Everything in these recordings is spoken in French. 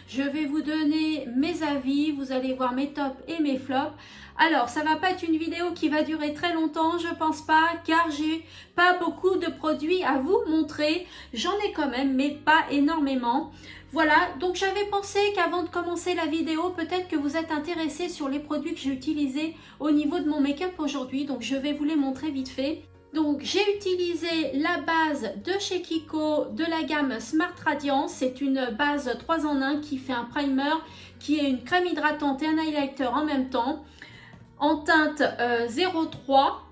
Je vais vous donner mes avis, vous allez voir mes tops et mes flops. Alors, ça va pas être une vidéo qui va durer très longtemps, je pense pas, car j'ai pas beaucoup de produits à vous montrer. J'en ai quand même, mais pas énormément. Voilà, donc j'avais pensé qu'avant de commencer la vidéo, peut-être que vous êtes intéressés sur les produits que j'ai utilisés au niveau de mon make-up aujourd'hui. Donc, je vais vous les montrer vite fait. Donc, j'ai utilisé la base de chez Kiko de la gamme Smart Radiance. C'est une base 3 en 1 qui fait un primer, qui est une crème hydratante et un highlighter en même temps. En teinte 03,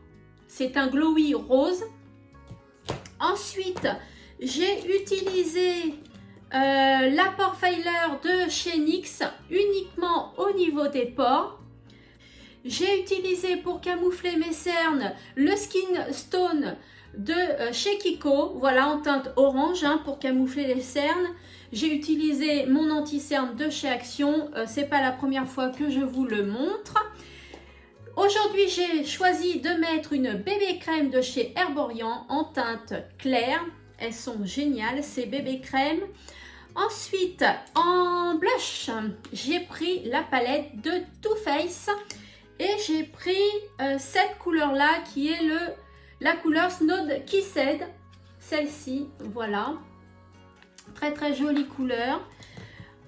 c'est un glowy rose. Ensuite, j'ai utilisé la pore filer de chez NYX uniquement au niveau des pores. J'ai utilisé pour camoufler mes cernes le Skin Stone de chez Kiko, voilà en teinte orange pour camoufler les cernes. J'ai utilisé mon anti-cerne de chez Action, c'est pas la première fois que je vous le montre. Aujourd'hui, j'ai choisi de mettre une bébé crème de chez Herborian en teinte claire. Elles sont géniales, ces bébés crèmes. Ensuite, en blush, j'ai pris la palette de Too Faced et j'ai pris cette couleur-là qui est la couleur Snowed Kissed. Celle-ci, voilà. Très très jolie couleur.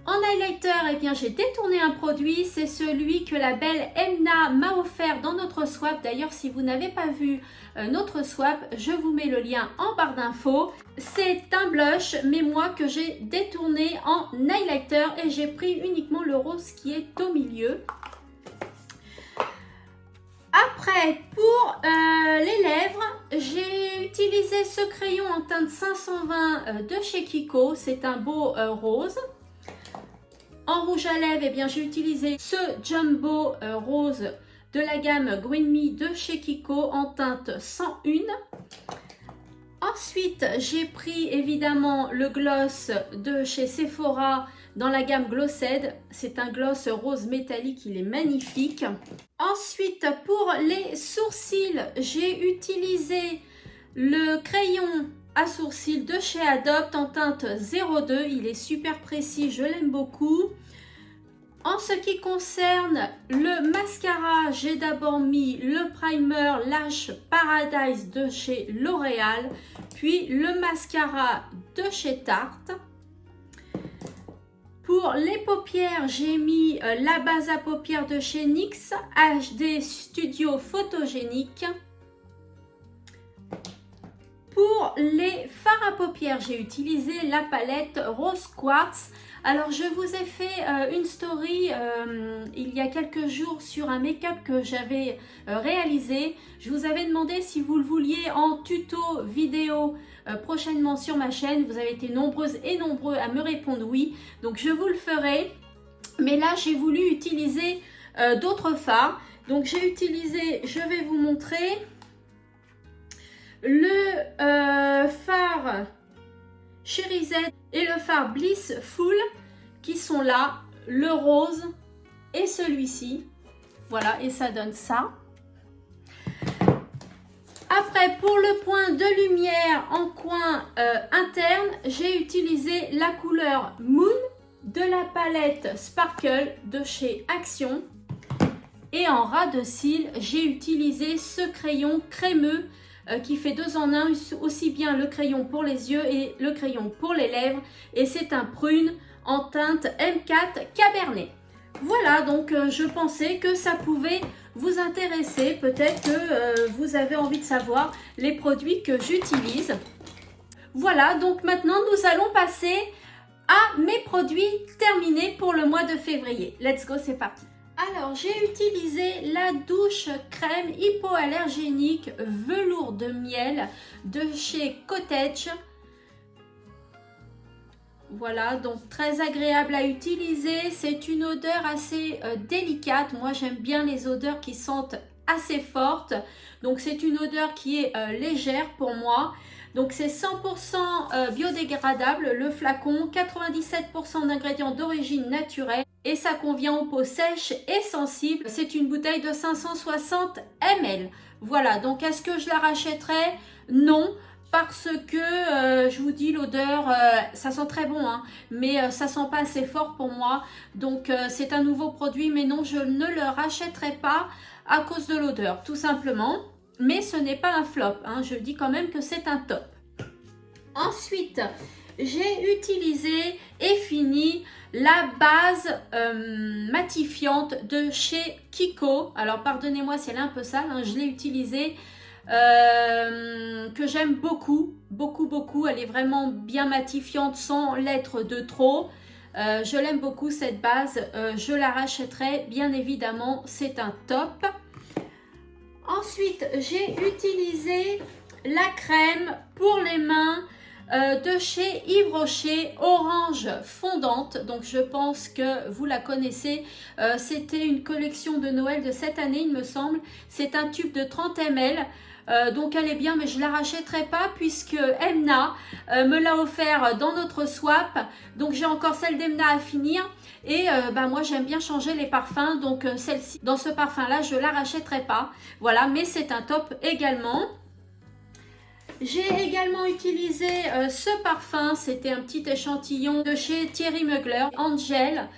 En highlighter, eh bien, j'ai détourné un produit, c'est celui que la belle Emna m'a offert dans notre swap. D'ailleurs, si vous n'avez pas vu notre swap, je vous mets le lien en barre d'infos. C'est un blush, mais moi que j'ai détourné en highlighter et j'ai pris uniquement le rose qui est au milieu. Après, pour les lèvres, j'ai utilisé ce crayon en teinte 520 de chez Kiko. C'est un beau rose. En rouge à lèvres, eh bien, j'ai utilisé ce Jumbo rose de la gamme Green Me de chez Kiko en teinte 101. Ensuite, j'ai pris évidemment le gloss de chez Sephora dans la gamme Glossed. C'est un gloss rose métallique, il est magnifique. Ensuite, pour les sourcils, j'ai utilisé le crayon à sourcils de chez Adopt en teinte 02. Il est super précis, je l'aime beaucoup. En ce qui concerne le mascara, j'ai d'abord mis le primer Lash Paradise de chez L'Oréal, puis le mascara de chez Tarte. Pour les paupières, j'ai mis la base à paupières de chez NYX HD Studio Photogénique. Pour les fards à paupières, j'ai utilisé la palette Rose Quartz. Alors, je vous ai fait une story il y a quelques jours sur un make-up que j'avais réalisé. Je vous avais demandé si vous le vouliez en tuto vidéo prochainement sur ma chaîne. Vous avez été nombreuses et nombreux à me répondre oui. Donc, je vous le ferai. Mais là, j'ai voulu utiliser d'autres fards. Donc, j'ai utilisé, je vais vous montrer, le fard Cherisette et le fard Blissful qui sont là, le rose et celui-ci. Voilà, et ça donne ça. Après, pour le point de lumière en coin interne, j'ai utilisé la couleur Moon de la palette Sparkle de chez Action. Et en ras de cils, j'ai utilisé ce crayon crémeux qui fait 2 en 1, aussi bien le crayon pour les yeux et le crayon pour les lèvres. Et c'est un prune en teinte M4 Cabernet. Voilà, donc je pensais que ça pouvait vous intéresser. Peut-être que vous avez envie de savoir les produits que j'utilise. Voilà, donc maintenant nous allons passer à mes produits terminés pour le mois de février. Let's go, c'est parti. Alors, j'ai utilisé la douche crème hypoallergénique velours de miel de chez Cottage. Voilà, donc très agréable à utiliser. C'est une odeur assez délicate. Moi, j'aime bien les odeurs qui sentent assez fortes. Donc, c'est une odeur qui est légère pour moi. Donc, c'est 100% biodégradable, le flacon, 97% d'ingrédients d'origine naturelle. Et ça convient aux peaux sèches et sensibles. C'est une bouteille de 560 ml. Voilà, donc est-ce que je la rachèterai? Non, parce que je vous dis l'odeur, ça sent très bon, hein, mais ça sent pas assez fort pour moi. Donc c'est un nouveau produit, mais non, je ne le rachèterai pas à cause de l'odeur, tout simplement. Mais ce n'est pas un flop, hein, je dis quand même que c'est un top. Ensuite, j'ai utilisé et fini la base matifiante de chez Kiko. Alors pardonnez-moi si elle est un peu sale, hein, je l'ai utilisée, que j'aime beaucoup, beaucoup. Elle est vraiment bien matifiante sans l'être de trop. Je l'aime beaucoup cette base, je la rachèterai bien évidemment, c'est un top. Ensuite, j'ai utilisé la crème pour les mains de chez Yves Rocher, orange fondante. Donc je pense que vous la connaissez, c'était une collection de Noël de cette année il me semble. C'est un tube de 30 ml. Donc elle est bien, mais je la rachèterai pas puisque Emna me l'a offert dans notre swap. Donc j'ai encore celle d'Emna à finir. Et moi j'aime bien changer les parfums. Donc celle-ci, dans ce parfum là, je la rachèterai pas. Voilà, mais c'est un top également. J'ai également utilisé ce parfum. C'était un petit échantillon de chez Thierry Mugler, Angel.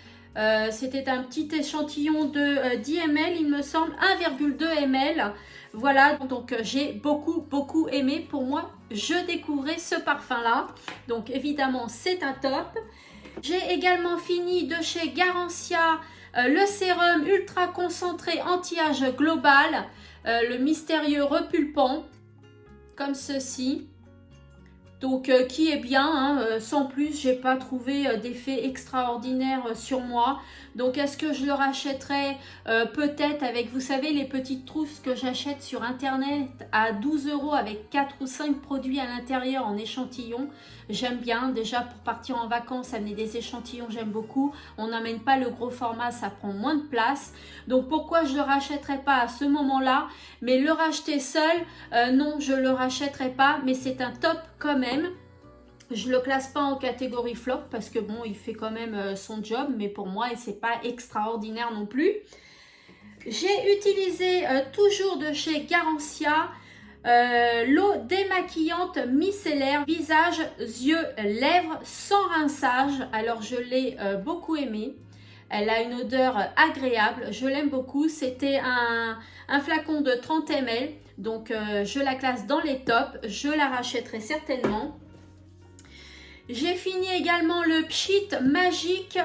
C'était un petit échantillon de 10 ml, il me semble, 1,2 ml. Voilà, donc j'ai beaucoup aimé. Pour moi, je découvrais ce parfum-là. Donc évidemment, c'est un top. J'ai également fini de chez Garancia le sérum ultra concentré anti-âge global, le mystérieux repulpant, comme ceci. Donc qui est bien, hein, sans plus, j'ai pas trouvé d'effet extraordinaire sur moi. Donc est-ce que je le rachèterai peut-être avec, vous savez, les petites trousses que j'achète sur internet à 12 € avec 4 ou 5 produits à l'intérieur en échantillon. J'aime bien, déjà pour partir en vacances, amener des échantillons, j'aime beaucoup. On n'amène pas le gros format, ça prend moins de place. Donc pourquoi je le rachèterai pas à ce moment-là? Mais le racheter seul, non, je le rachèterai pas, mais c'est un top quand même. Je le classe pas en catégorie flop parce que bon, il fait quand même son job, mais pour moi, c'est pas extraordinaire non plus. J'ai utilisé toujours de chez Garancia l'eau démaquillante micellaire visage, yeux, lèvres sans rinçage. Alors je l'ai beaucoup aimée. Elle a une odeur agréable, je l'aime beaucoup. C'était un flacon de 30 ml, donc je la classe dans les tops. Je la rachèterai certainement. J'ai fini également le Pchit Magique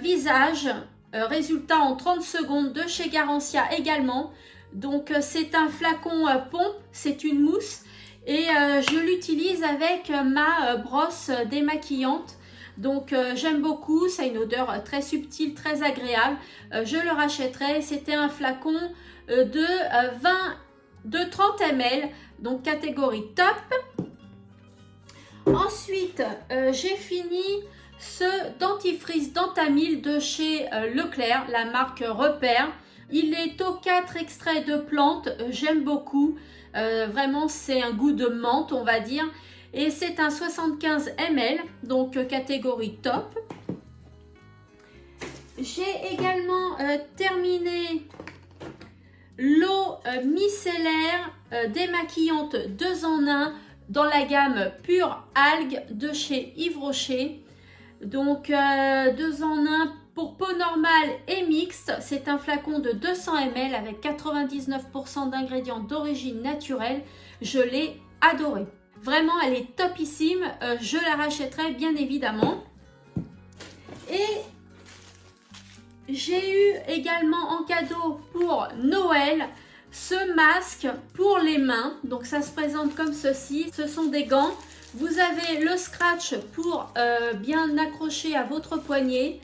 Visage, résultat en 30 secondes de chez Garancia également. Donc c'est un flacon pompe, c'est une mousse et je l'utilise avec ma brosse démaquillante. Donc j'aime beaucoup, ça a une odeur très subtile, très agréable. Je le rachèterai, c'était un flacon de 30 ml, donc catégorie top. Ensuite, j'ai fini ce dentifrice Dentamil de chez Leclerc, la marque Repère. Il est au 4 extraits de plantes, j'aime beaucoup. Vraiment, c'est un goût de menthe, on va dire. Et c'est un 75 ml, donc catégorie top. J'ai également terminé l'eau micellaire démaquillante 2 en 1 dans la gamme Pure Algue de chez Yves Rocher. Donc 2 en 1 pour peau normale et mixte. C'est un flacon de 200 ml avec 99% d'ingrédients d'origine naturelle. Je l'ai adoré. Vraiment, elle est topissime. Je la rachèterai bien évidemment. Et j'ai eu également en cadeau pour Noël ce masque pour les mains. Donc ça se présente comme ceci. Ce sont des gants. Vous avez le scratch pour bien accrocher à votre poignet.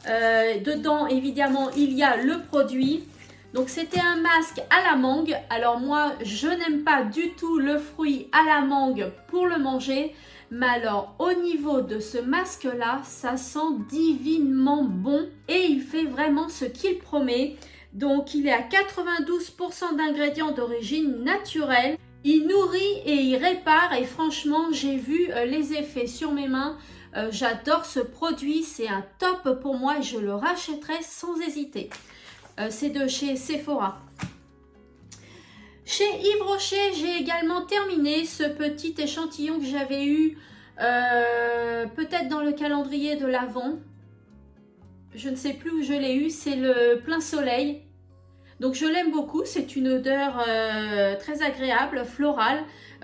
Dedans, évidemment, il y a le produit. Donc c'était un masque à la mangue. Alors moi, je n'aime pas du tout le fruit à la mangue pour le manger. Mais alors, au niveau de ce masque-là, ça sent divinement bon. Et il fait vraiment ce qu'il promet. Donc il est à 92% d'ingrédients d'origine naturelle. Il nourrit et il répare. Et franchement, j'ai vu les effets sur mes mains. J'adore ce produit. C'est un top pour moi et je le rachèterai sans hésiter. C'est de chez Sephora. Chez Yves Rocher, j'ai également terminé ce petit échantillon que j'avais eu peut-être dans le calendrier de l'Avent. Je ne sais plus où je l'ai eu, c'est le Plein Soleil. Donc je l'aime beaucoup, c'est une odeur très agréable, florale.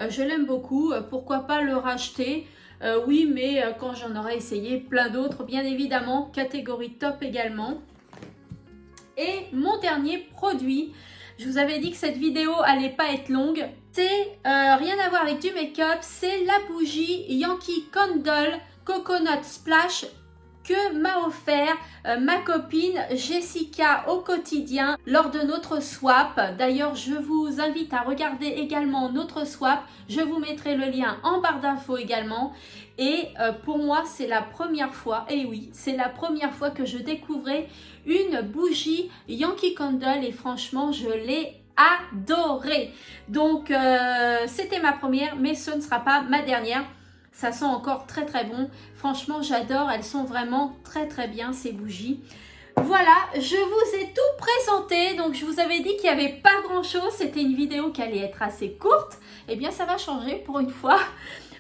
Je l'aime beaucoup, pourquoi pas le racheter? Oui, mais quand j'en aurai essayé plein d'autres, bien évidemment, catégorie top également. Et mon dernier produit, je vous avais dit que cette vidéo allait pas être longue. C'est rien à voir avec du make-up, c'est la bougie Yankee Candle Coconut Splash que m'a offert ma copine Jessica au quotidien lors de notre swap. D'ailleurs, je vous invite à regarder également notre swap. Je vous mettrai le lien en barre d'infos également. Et pour moi, c'est la première fois, et oui, c'est la première fois que je découvrais une bougie Yankee Candle et franchement, je l'ai adorée. Donc, c'était ma première, mais ce ne sera pas ma dernière. Ça sent encore très très bon. Franchement, j'adore. Elles sont vraiment très très bien ces bougies. Voilà, je vous ai tout présenté. Donc, je vous avais dit qu'il n'y avait pas grand chose. C'était une vidéo qui allait être assez courte. Eh bien, ça va changer pour une fois.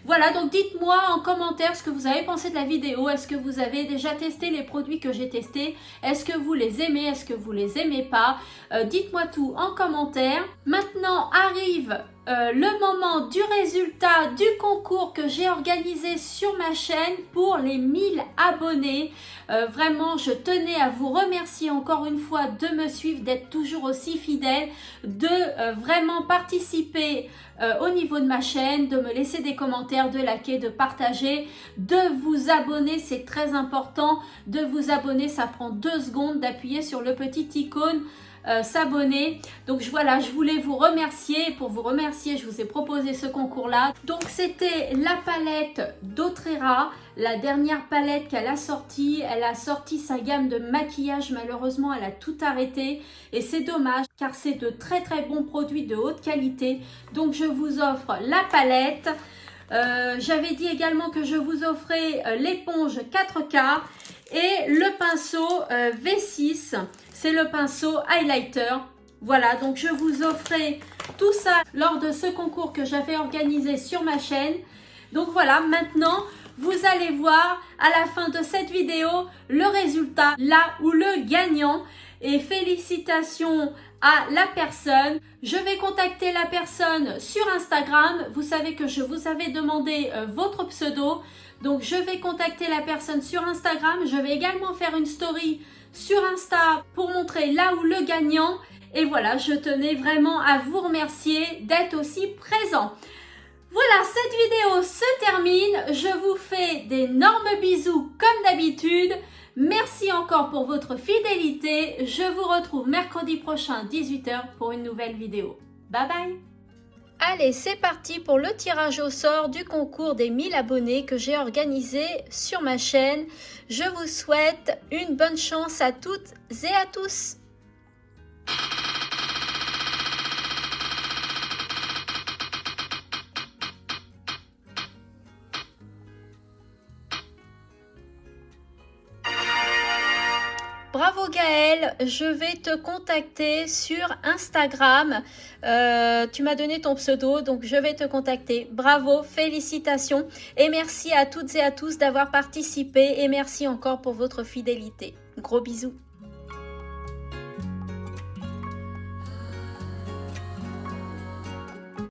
Voilà, donc dites-moi en commentaire ce que vous avez pensé de la vidéo. Est-ce que vous avez déjà testé les produits que j'ai testés? Est-ce que vous les aimez? Est-ce que vous les aimez pas? Dites-moi tout en commentaire. Maintenant arrive le moment du résultat du concours que j'ai organisé sur ma chaîne pour les 1000 abonnés. Vraiment, je tenais à vous remercier encore une fois de me suivre, d'être toujours aussi fidèle, de vraiment participer au niveau de ma chaîne, de me laisser des commentaires, de liker, de partager, de vous abonner, c'est très important. De vous abonner, ça prend 2 secondes d'appuyer sur le petit icône s'abonner. Donc voilà, je voulais vous remercier. Pour vous remercier, je vous ai proposé ce concours là. Donc c'était la palette d'Autrera, la dernière palette qu'elle a sortie. Elle a sorti sa gamme de maquillage, malheureusement elle a tout arrêté et c'est dommage car c'est de très très bons produits de haute qualité. Donc je vous offre la palette. J'avais dit également que je vous offrais l'éponge 4K et le pinceau V6. C'est le pinceau highlighter. Voilà, donc je vous offrais tout ça lors de ce concours que j'avais organisé sur ma chaîne. Donc voilà, maintenant, vous allez voir à la fin de cette vidéo le résultat, là où le gagnant. Et félicitations à la personne. Je vais contacter la personne sur Instagram. Vous savez que je vous avais demandé votre pseudo. Donc je vais contacter la personne sur Instagram. Je vais également faire une story sur Insta pour montrer là où le gagnant. Et voilà, je tenais vraiment à vous remercier d'être aussi présent. Voilà, cette vidéo se termine. Je vous fais d'énormes bisous comme d'habitude. Merci encore pour votre fidélité. Je vous retrouve mercredi prochain 18 h pour une nouvelle vidéo. Bye bye. Allez, c'est parti pour le tirage au sort du concours des 1000 abonnés que j'ai organisé sur ma chaîne. Je vous souhaite une bonne chance à toutes et à tous. Bravo Gaëlle, je vais te contacter sur Instagram. Tu m'as donné ton pseudo, donc je vais te contacter. Bravo, félicitations et merci à toutes et à tous d'avoir participé et merci encore pour votre fidélité. Gros bisous.